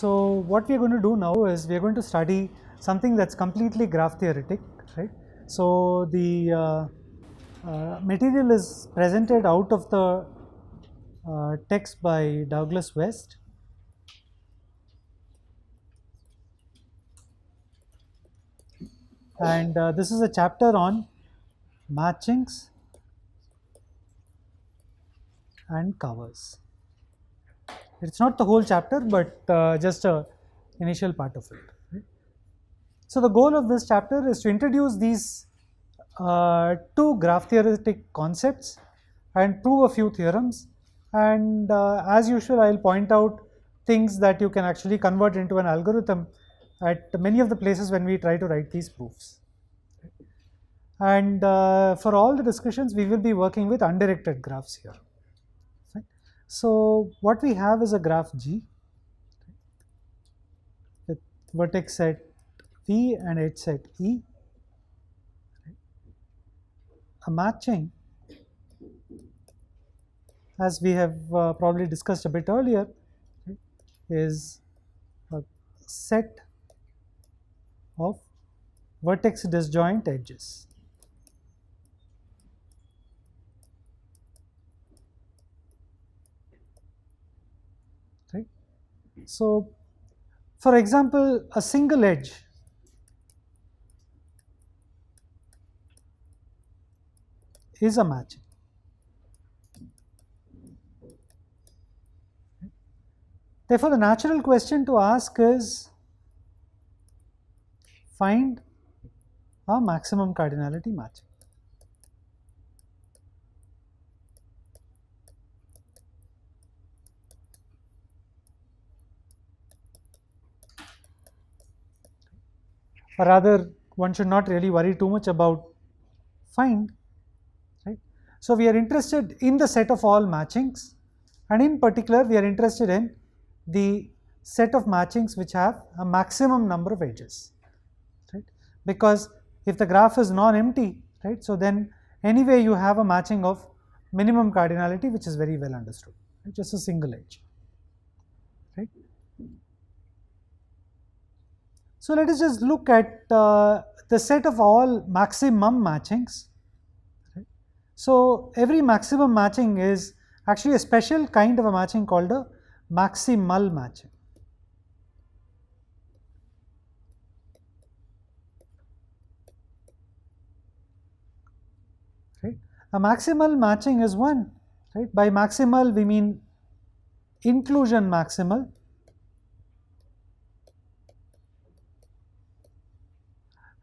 So what we are going to do now is we are going to study something that's completely graph theoretic, right? So the material is presented out of the text by Douglas West, and this is a chapter on matchings and covers. It's not the whole chapter, but just a initial part of it. Right? So the goal of this chapter is to introduce these two graph theoretic concepts and prove a few theorems. And as usual, I'll point out things that you can actually convert into an algorithm at many of the places when we try to write these proofs. And for all the discussions, we will be working with undirected graphs here. Right? So what we have is a graph G with vertex set V and edge set E. A matching, as we have probably discussed a bit earlier, is a set of vertex disjoint edges. Right? So, for example, a single edge is a matching. Therefore, the natural question to ask is find a maximum cardinality matching. Or rather, one should not really worry too much about find. Right? So, we are interested in the set of all matchings, and in particular, we are interested in the set of matchings which have a maximum number of edges. Right? Because if the graph is non-empty, right, so then anyway you have a matching of minimum cardinality, which is very well understood, right? Just a single edge. Right? So let us just look at the set of all maximum matchings. Right? So every maximum matching is actually a special kind of a matching called a maximal matching. Right? A maximal matching is one. Right? By maximal we mean inclusion maximal.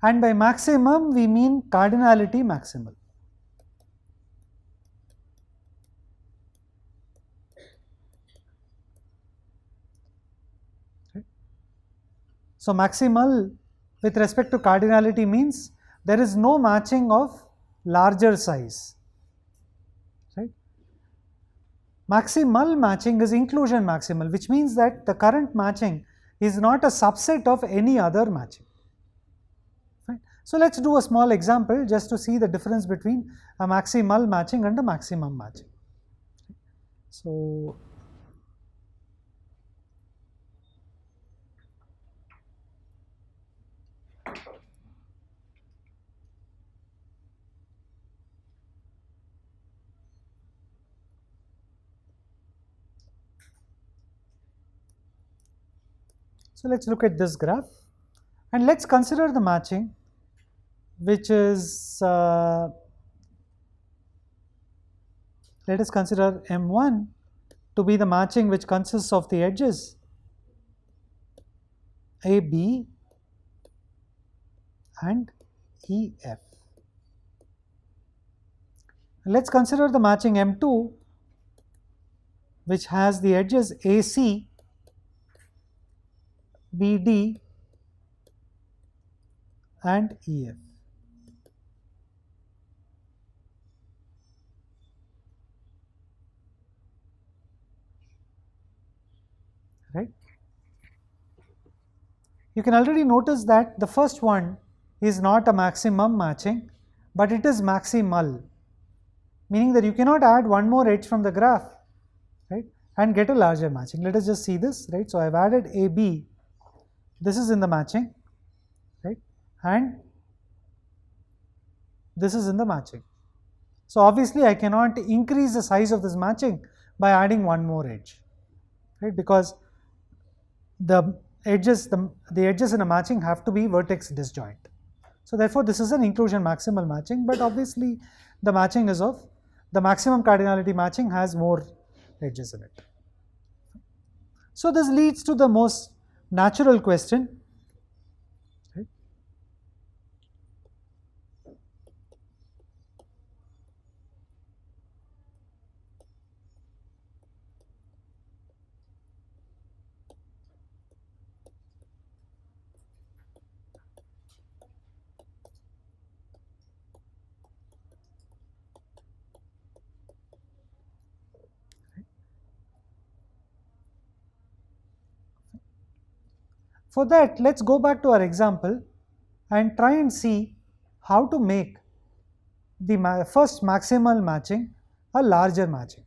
And by maximum we mean cardinality maximal. Right? So maximal with respect to cardinality means there is no matching of larger size. Right? Maximal matching is inclusion maximal, which means that the current matching is not a subset of any other matching. Right? So let's do a small example just to see the difference between a maximal matching and a maximum matching. So let's look at this graph and let's consider the matching, which is let us consider M1 to be the matching which consists of the edges AB and EF. Let's consider the matching M2 which has the edges AC, BD and EF. Right? You can already notice that the first one is not a maximum matching, but it is maximal, meaning that you cannot add one more edge from the graph, right? and get a larger matching. Let us just see this, right? So I've added AB, this is in the matching, right? And this is in the matching. So obviously I cannot increase the size of this matching by adding one more edge, right? Because the edges in a matching have to be vertex disjoint. So therefore this is an inclusion maximal matching, but obviously the matching is of the maximum cardinality matching has more edges in it. So this leads to the most natural question, right? For that, let's go back to our example and try and see how to make the first maximal matching a larger matching.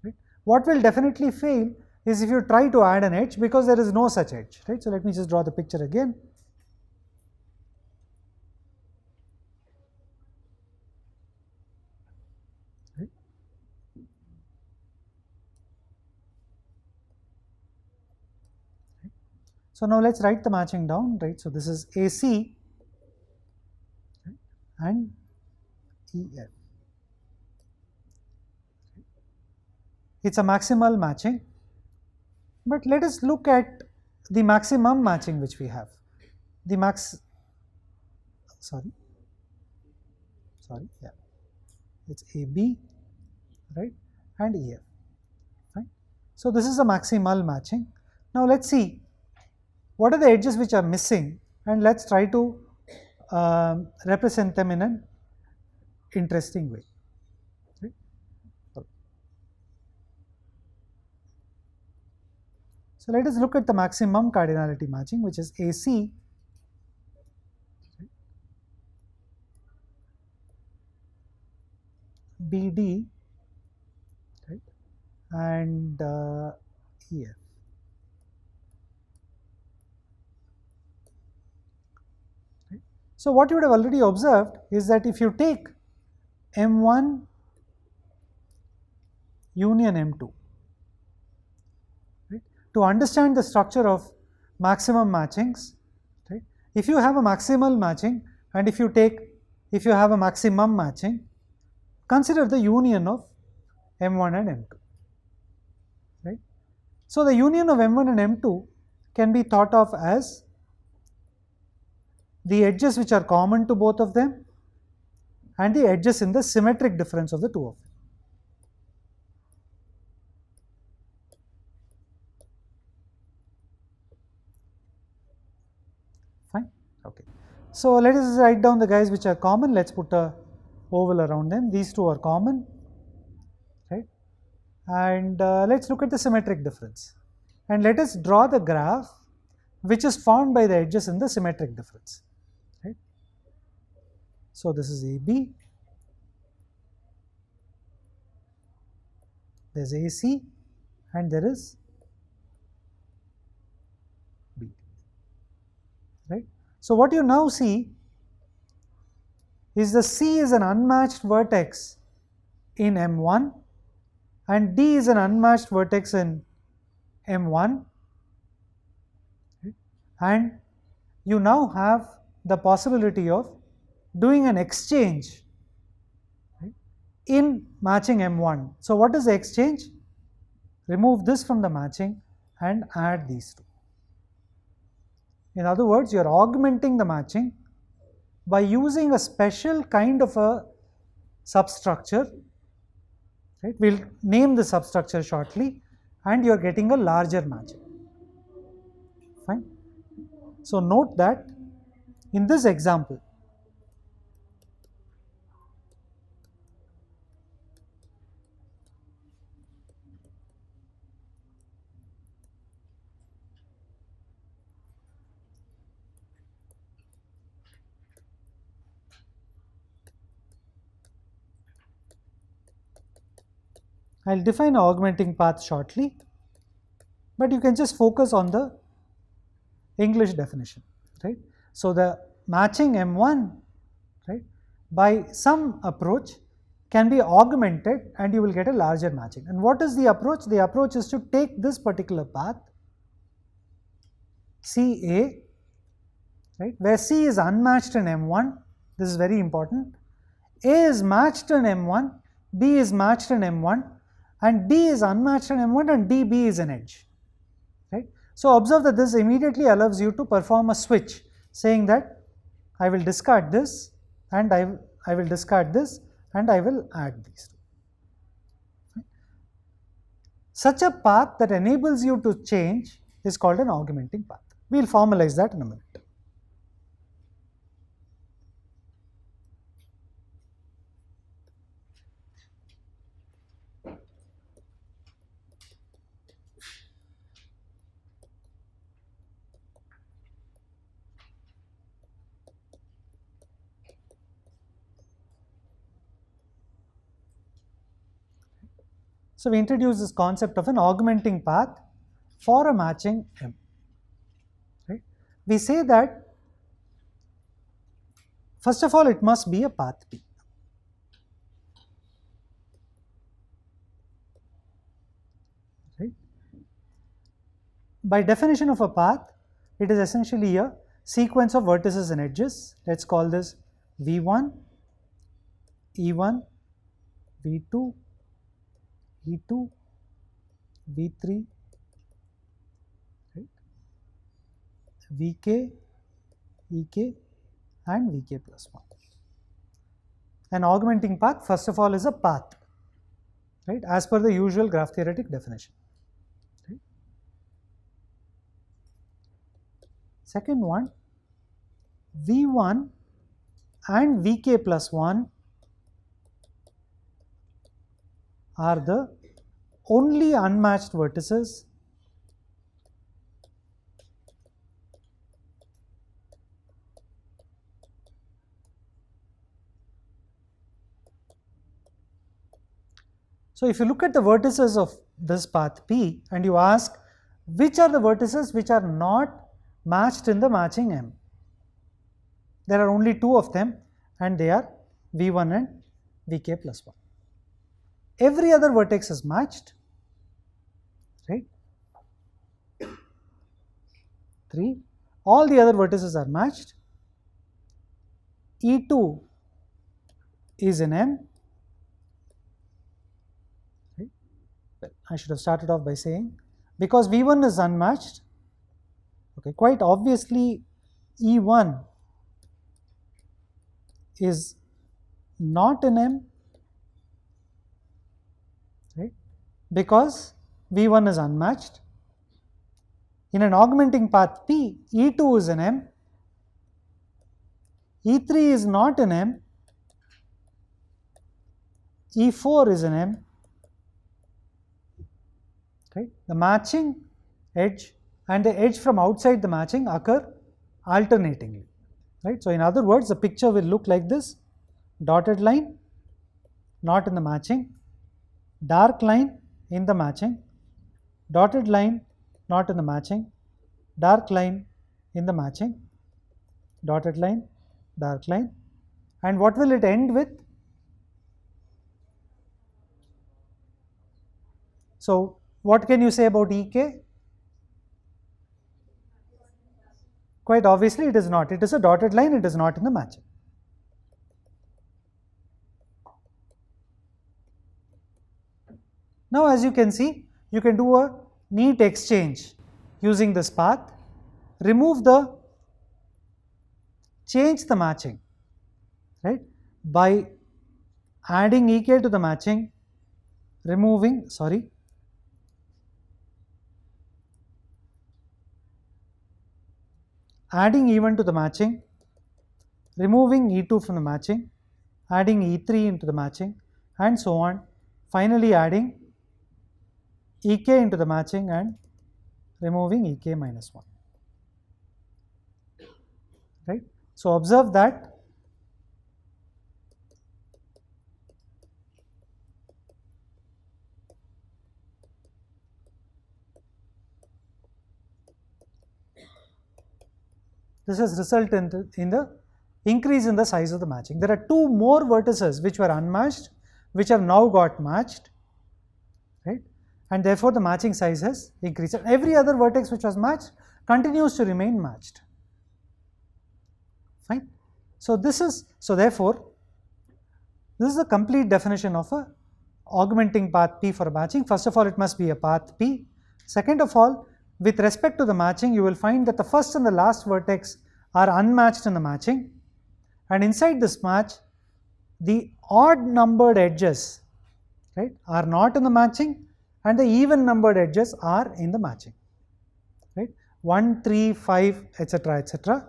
Right? What will definitely fail is if you try to add an edge, because there is no such edge. Right? So let me just draw the picture again. Right? So now let's write the matching down, right? So this is AC, right, and EF. It's a maximal matching, but let us look at the maximum matching which we have. The it's AB, right, and EF, right? So this is a maximal matching. Now let's see what are the edges which are missing, and let's try to represent them in an interesting way. Right? So let us look at the maximum cardinality matching, which is AC, BD, right, and EF. Right. So what you would have already observed is that if you take M1 union M2, right, to understand the structure of maximum matchings, right, if you have a maximal matching and if you have a maximum matching, consider the union of M1 and M2, right. So the union of M1 and M2 can be thought of as the edges which are common to both of them and the edges in the symmetric difference of the two of them. Fine, okay. So let us write down the guys which are common. Let's put a oval around them. These two are common, right? And let's look at the symmetric difference. And let us draw the graph which is formed by the edges in the symmetric difference, right? So this is AB, there is AC, and there is B, right? So what you now see is the C is an unmatched vertex in M1 and D is an unmatched vertex in M1, right? And you now have the possibility of doing an exchange, right, in matching M1. So what is the exchange? Remove this from the matching and add these two. In other words, you are augmenting the matching by using a special kind of a substructure, right? We'll name the substructure shortly, and you are getting a larger matching. Fine. So note that in this example, I will define an augmenting path shortly, but you can just focus on the English definition, right. So, the matching M1, right, by some approach can be augmented and you will get a larger matching. And what is the approach? The approach is to take this particular path CA, right, where C is unmatched in M1, this is very important, A is matched in M1, B is matched in M1 and D is unmatched in M1 and DB is an edge, right. So, observe that this immediately allows you to perform a switch saying that I will discard this and I will discard this and I will add these two. Right. Such a path that enables you to change is called an augmenting path. We will formalize that in a minute. So, we introduce this concept of an augmenting path for a matching M. Right. We say that first of all it must be a path P. Right. By definition of a path, it is essentially a sequence of vertices and edges. Let us call this V1, E1, V2, E2, V3, right, Vk, Ek and Vk plus 1. An augmenting path first of all is a path, right, as per the usual graph theoretic definition. Right. Second one, V1 and Vk plus 1 are the only unmatched vertices So, if you look at the vertices of this path P and you ask which are the vertices which are not matched in the matching M, there are only two of them and they are V1 and Vk plus 1. Every other vertex is matched, right, 3, all the other vertices are matched, E2 is in M, right. Well, I should have started off by saying because V1 is unmatched, okay, quite obviously E1 is not in M, right, because V1 is unmatched. In an augmenting path P, E2 is in M, E3 is not in M, E4 is in M, right. The matching edge and the edge from outside the matching occur alternatingly, right. So, in other words, the picture will look like this: dotted line not in the matching, dark line in the matching, dotted line not in the matching, dark line in the matching, dotted line, dark line, and what will it end with? So, what can you say about Ek? Quite obviously it is not, it is a dotted line, it is not in the matching. Now, as you can see, you can do a neat exchange using this path, change the matching, right, by adding Ek to the matching, adding E1 to the matching, removing E2 from the matching, adding E3 into the matching, and so on, finally adding Ek into the matching and removing Ek minus 1, right. So, observe that this has resulted in the increase in the size of the matching. There are two more vertices which were unmatched, which have now got matched, right? And therefore the matching size has increased. And every other vertex which was matched continues to remain matched. Fine. So therefore this is a complete definition of a augmenting path P for a matching. First of all, it must be a path P. Second of all, with respect to the matching, you will find that the first and the last vertex are unmatched in the matching, and inside this match, the odd numbered edges, right, are not in the matching, and the even numbered edges are in the matching, right? 1, 3, 5, etc., etc.,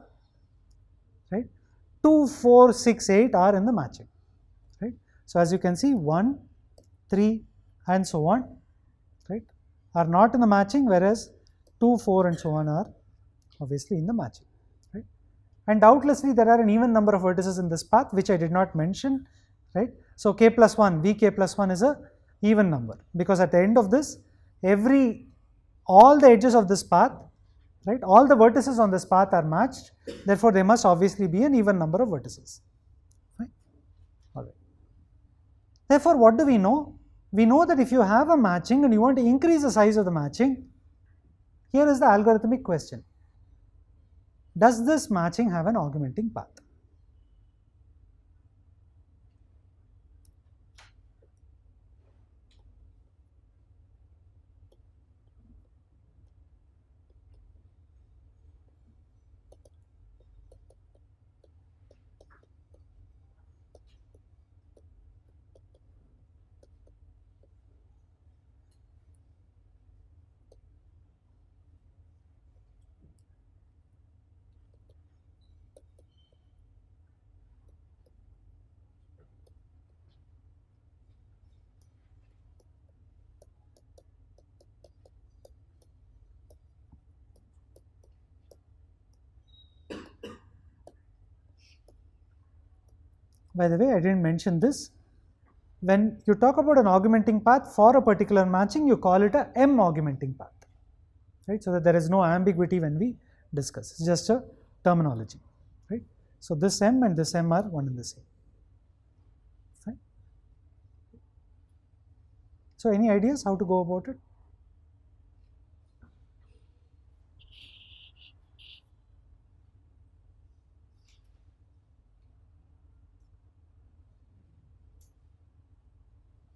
right? 2, 4, 6, 8 are in the matching, right? So as you can see, 1, 3, and so on, right, are not in the matching, whereas 2, 4, and so on are obviously in the matching, right? And doubtlessly there are an even number of vertices in this path which I did not mention, right? So k plus 1, vk plus 1 is a even number, because at the end of this, all the edges of this path, right, all the vertices on this path are matched, therefore there must obviously be an even number of vertices, right? All right. Therefore, what do we know? We know that if you have a matching and you want to increase the size of the matching, here is the algorithmic question: does this matching have an augmenting path? By the way, I didn't mention this. When you talk about an augmenting path for a particular matching, you call it a M augmenting path, right? So that there is no ambiguity when we discuss. It's just a terminology, right? So this M and this M are one and the same. Fine. So any ideas how to go about it?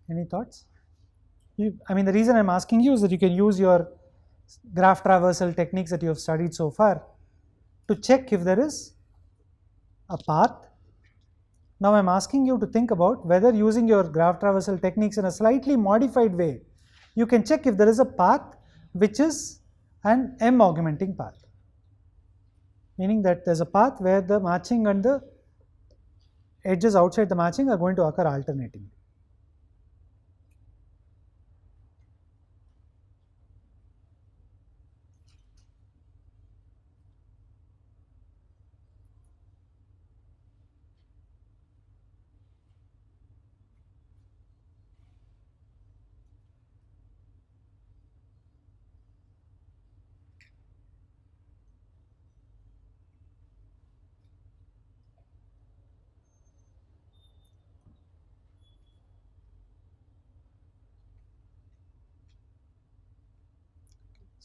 Any thoughts? I mean, the reason I'm asking you is that you can use your graph traversal techniques that you have studied so far to check if there is a path. Now I'm asking you to think about whether, using your graph traversal techniques in a slightly modified way, you can check if there is a path which is an M augmenting path, meaning that there's a path where the matching and the edges outside the matching are going to occur alternatingly.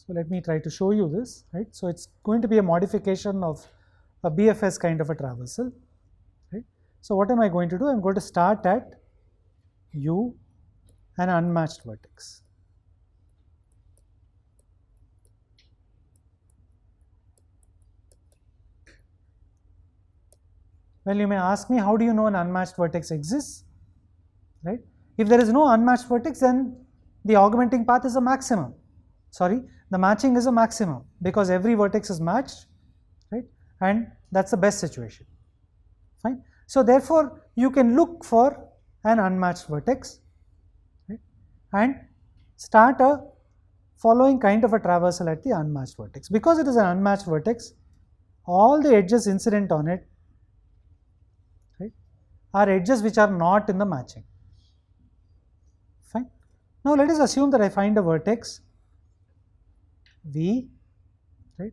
So let me try to show you this, right? So it's going to be a modification of a BFS kind of a traversal, right? So what am I going to do? I'm going to start at U, an unmatched vertex. Well, you may ask me, how do you know an unmatched vertex exists, right? If there is no unmatched vertex, then the augmenting path is a maximum. Sorry, the matching is a maximum because every vertex is matched, right? And that's the best situation. Fine. So therefore, you can look for an unmatched vertex, right, and start a following kind of a traversal at the unmatched vertex. Because it is an unmatched vertex, all the edges incident on it, right, are edges which are not in the matching. Fine. Now let us assume that I find a vertex V, right,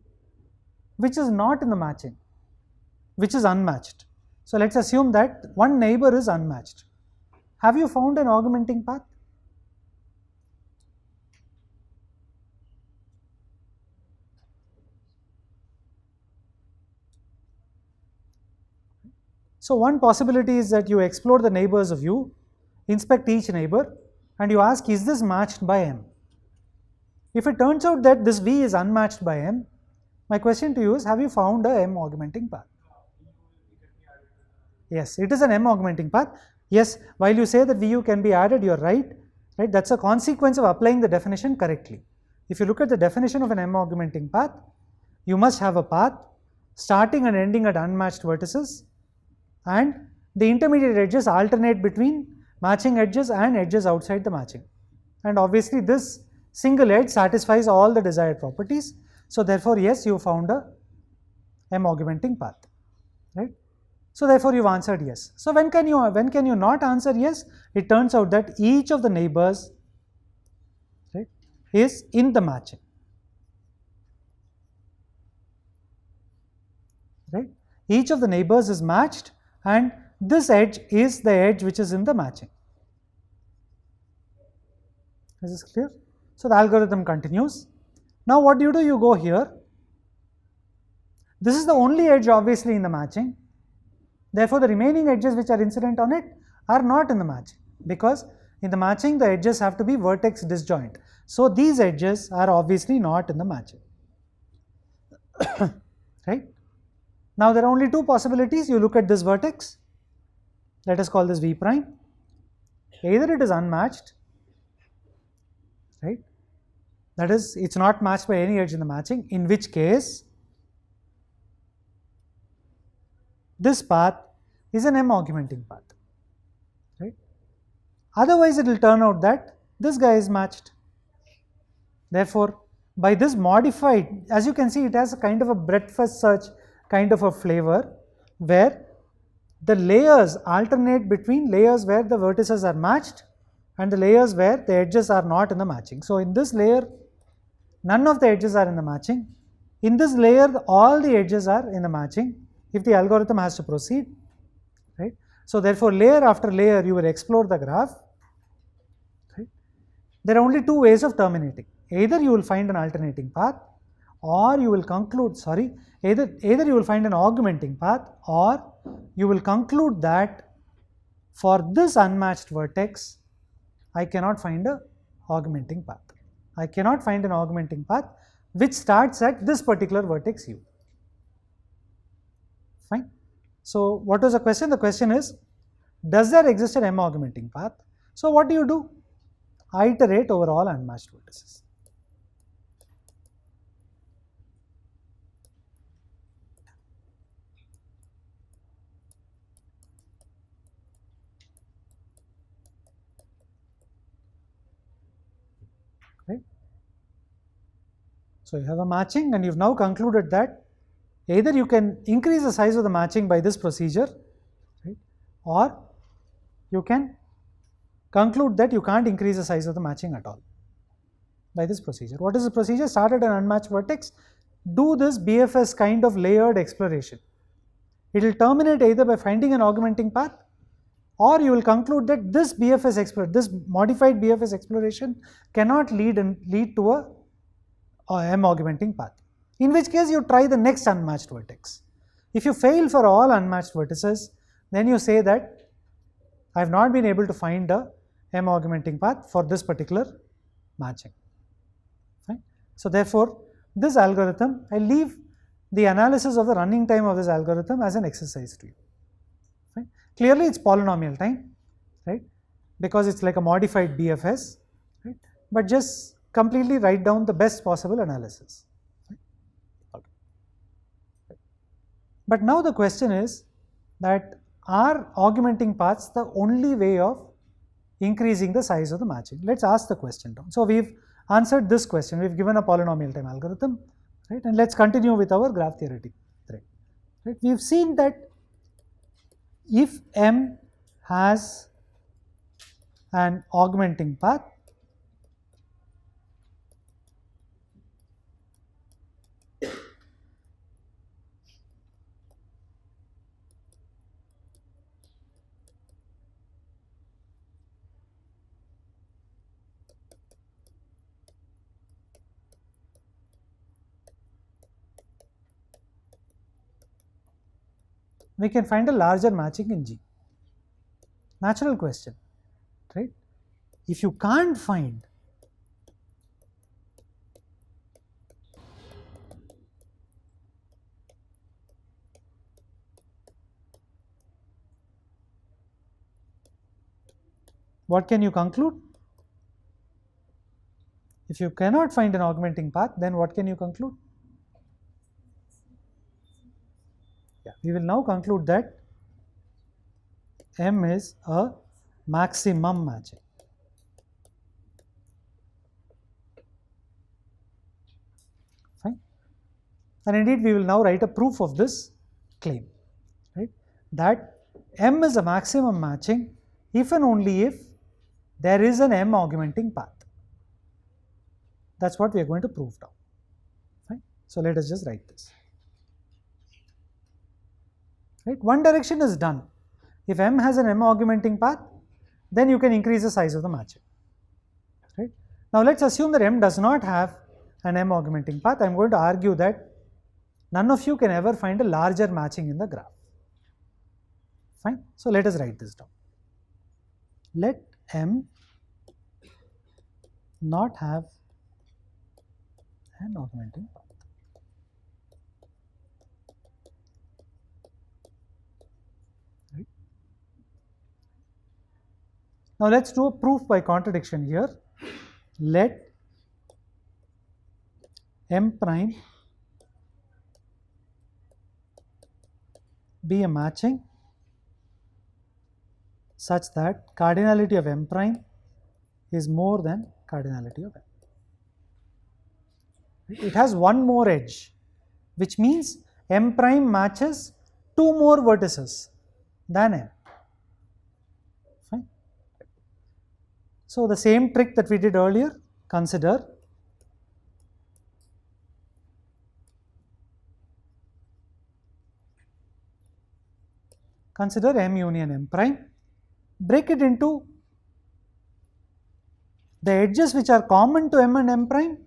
which is not in the matching, which is unmatched. So let's assume that one neighbor is unmatched. Have you found an augmenting path? So one possibility is that you explore the neighbors of U, inspect each neighbor, and you ask, is this matched by M? If it turns out that this V is unmatched by M, my question to you is, have you found a M augmenting path? Yes, it is an M augmenting path. Yes, while you say that VU can be added, you are right. That's a consequence of applying the definition correctly. If you look at the definition of an M augmenting path, you must have a path starting and ending at unmatched vertices, and the intermediate edges alternate between matching edges and edges outside the matching. And obviously this single edge satisfies all the desired properties. So therefore, yes, you found a M augmenting path, right? So therefore, you've answered yes. So when can you not answer yes? It turns out that each of the neighbors, right, is in the matching, right? Each of the neighbors is matched, and this edge is the edge which is in the matching. Is this clear? So the algorithm continues. Now what do? You go here. This is the only edge obviously in the matching. Therefore, the remaining edges which are incident on it are not in the matching, because in the matching the edges have to be vertex disjoint. So these edges are obviously not in the matching. Right? Now there are only two possibilities. You look at this vertex. Let us call this V prime. Either it is unmatched, right? That is, it's not matched by any edge in the matching, in which case this path is an M augmenting path, right? Otherwise, it will turn out that this guy is matched. Therefore, by this modified, as you can see, it has a kind of a breadth-first search kind of a flavor, where the layers alternate between layers where the vertices are matched and the layers where the edges are not in the matching. So in this layer, none of the edges are in the matching. In this layer, all the edges are in the matching if the algorithm has to proceed, right? So therefore, layer after layer you will explore the graph, right? There are only two ways of terminating. Either you will find an alternating path, or you will conclude, either you will find an augmenting path, or you will conclude that for this unmatched vertex, I cannot find an augmenting path. I cannot find an augmenting path which starts at this particular vertex U. Fine. So what was the question? The question is, does there exist an M augmenting path? So what do? Iterate over all unmatched vertices. Right? So you have a matching, and you've now concluded that either you can increase the size of the matching by this procedure, right, or you can conclude that you can't increase the size of the matching at all by this procedure. What is the procedure? Start at an unmatched vertex, do this BFS kind of layered exploration. It will terminate either by finding an augmenting path, or you will conclude that this modified BFS exploration cannot lead to a M augmenting path. In which case you try the next unmatched vertex. If you fail for all unmatched vertices, then you say that I have not been able to find a M augmenting path for this particular matching. Fine. So therefore, this algorithm, I leave the analysis of the running time of this algorithm as an exercise to you. Fine. Clearly it's polynomial time, right, because it's like a modified BFS, right, but just completely write down the best possible analysis. But now the question is that, are augmenting paths the only way of increasing the size of the matching? Let's ask the question down. So we've answered this question, we've given a polynomial time algorithm, right, and let's continue with our graph theoretic thread. Right. We've seen that if M has an augmenting path, we can find a larger matching in G. Natural question, right? If you can't find what can you conclude? If you cannot find an augmenting path, then what can you conclude? Yeah, we will now conclude that M is a maximum matching. Fine. And indeed, we will now write a proof of this claim, right? That M is a maximum matching if and only if there is an M augmenting path. That's what we are going to prove now. Fine. So let us just write this. Right? One direction is done. If M has an M augmenting path, then you can increase the size of the matching. Right? Now let's assume that M does not have an M augmenting path. I am going to argue that none of you can ever find a larger matching in the graph. Fine. So let us write this down. Let M not have an augmenting path. Right. Now let's do a proof by contradiction here. Let M prime be a matching such that cardinality of M prime is more than cardinality of M. It has one more edge, which means M prime matches two more vertices than M. Fine. So the same trick that we did earlier, consider M union M prime, break it into the edges which are common to M and M prime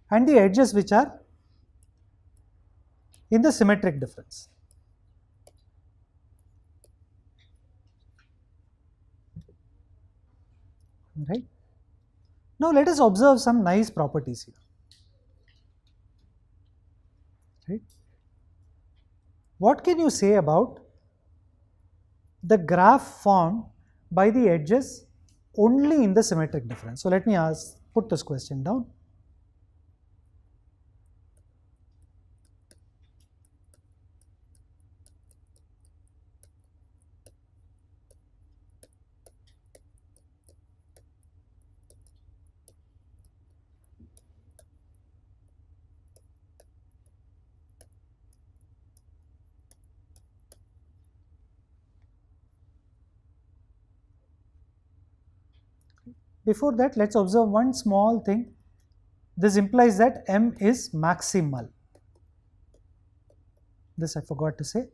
and the edges which are in the symmetric difference. Right. Now let us observe some nice properties here. Right. What can you say about the graph formed by the edges only in the symmetric difference? So let me put this question down. Before that, let us observe one small thing. This implies that M is maximal. This I forgot to say,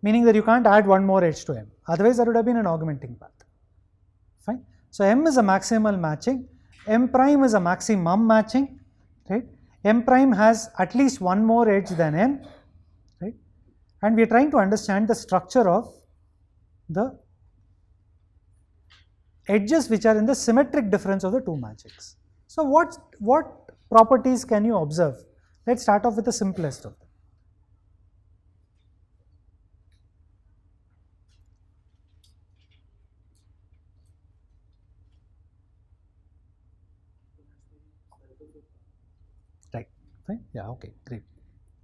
meaning that you can't add one more edge to M. Otherwise, that would have been an augmenting path. Fine. So M is a maximal matching. M prime is a maximum matching. Right. M prime has at least one more edge than M. Right. And we are trying to understand the structure of the edges which are in the symmetric difference of the two matchings. So what properties can you observe? Let's start off with the simplest of them. Right. Fine. Yeah. Okay. Great.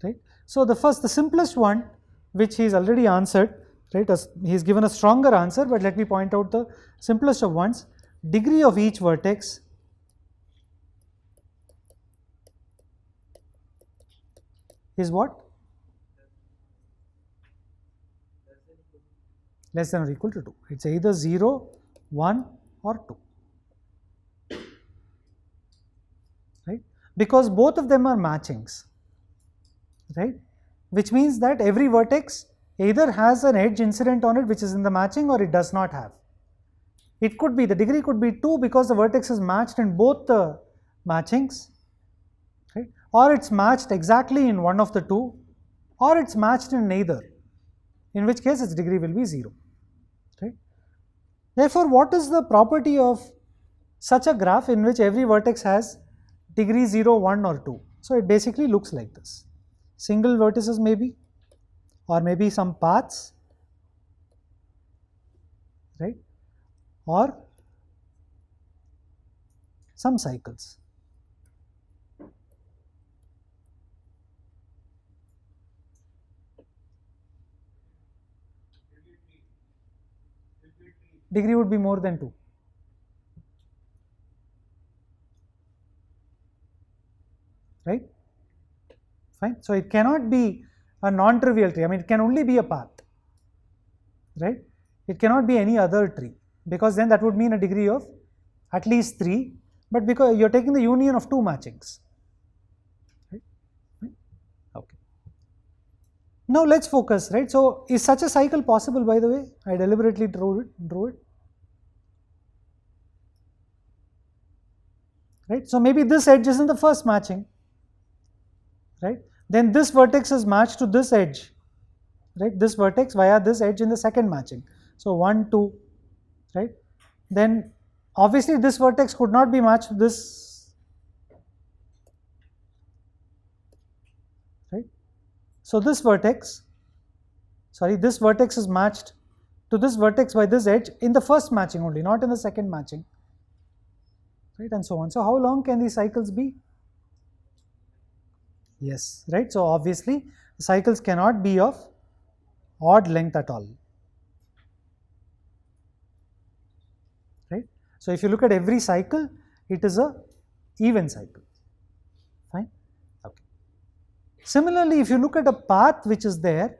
Right. So the simplest one, which he's already answered. Right, he's given a stronger answer, but let me point out the simplest of ones. Degree of each vertex is what? Less than or equal to 2. It's either 0, 1 or 2. Right? Because both of them are matchings. Right? Which means that every vertex either has an edge incident on it which is in the matching or it does not have. It could be, the degree could be 2 because the vertex is matched in both the matchings, right? Or it's matched exactly in one of the two, or it's matched in neither. in which case its degree will be 0. Right? Therefore, what is the property of such a graph in which every vertex has degree 0, 1 or 2? So, it basically looks like this. Single vertices maybe, or maybe some paths, right, or some cycles. Degree would be more than 2. Right? Fine. So, it cannot be a non-trivial tree. I mean, it can only be a path. Right? It cannot be any other tree, because then that would mean a degree of at least 3, but because you are taking the union of 2 matchings. Right? Okay. Now, let us focus. Right? So, is such a cycle possible, by the way? I deliberately drew it. Right? So, maybe this edge is in the first matching. Right? Then this vertex is matched to this edge, right? This vertex via this edge in the second matching. So, 1, 2, right? Then obviously this vertex could not be matched to this, right? So, this vertex is matched to this vertex by this edge in the first matching only, not in the second matching, right? And so on. So, how long can these cycles be? Yes, right. So, obviously the cycles cannot be of odd length at all, right. So, if you look at every cycle, it is a even cycle, fine. Okay. Similarly, if you look at a path which is there,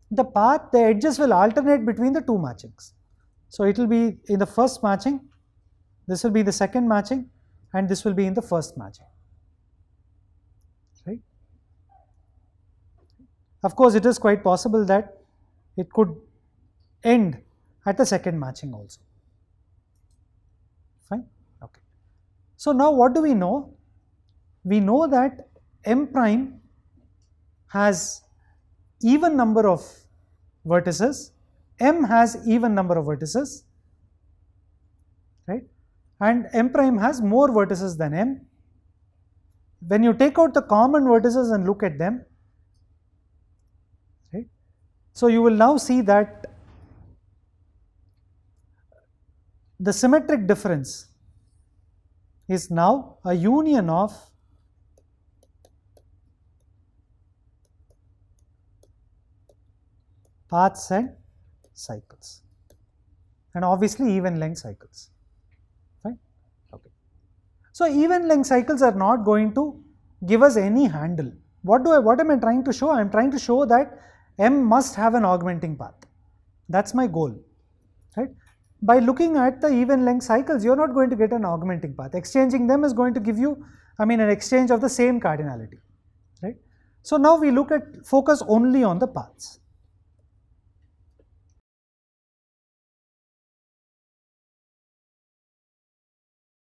the edges will alternate between the 2 matchings. So, it will be in the first matching, this will be the second matching, and this will be in the first matching. Right? Of course, it is quite possible that it could end at the second matching also. Fine. Okay. So, now what do we know? We know that M prime has even number of vertices, M has even number of vertices, right, and M prime has more vertices than M. When you take out the common vertices and look at them, right, so you will now see that the symmetric difference is now a union of paths and cycles, and obviously even length cycles. Fine. Okay. So, even length cycles are not going to give us any handle. What am I trying to show? I am trying to show that M must have an augmenting path. That is my goal, right. By looking at the even length cycles, you are not going to get an augmenting path. Exchanging them is going to give you, an exchange of the same cardinality, right. So, now we focus only on the paths.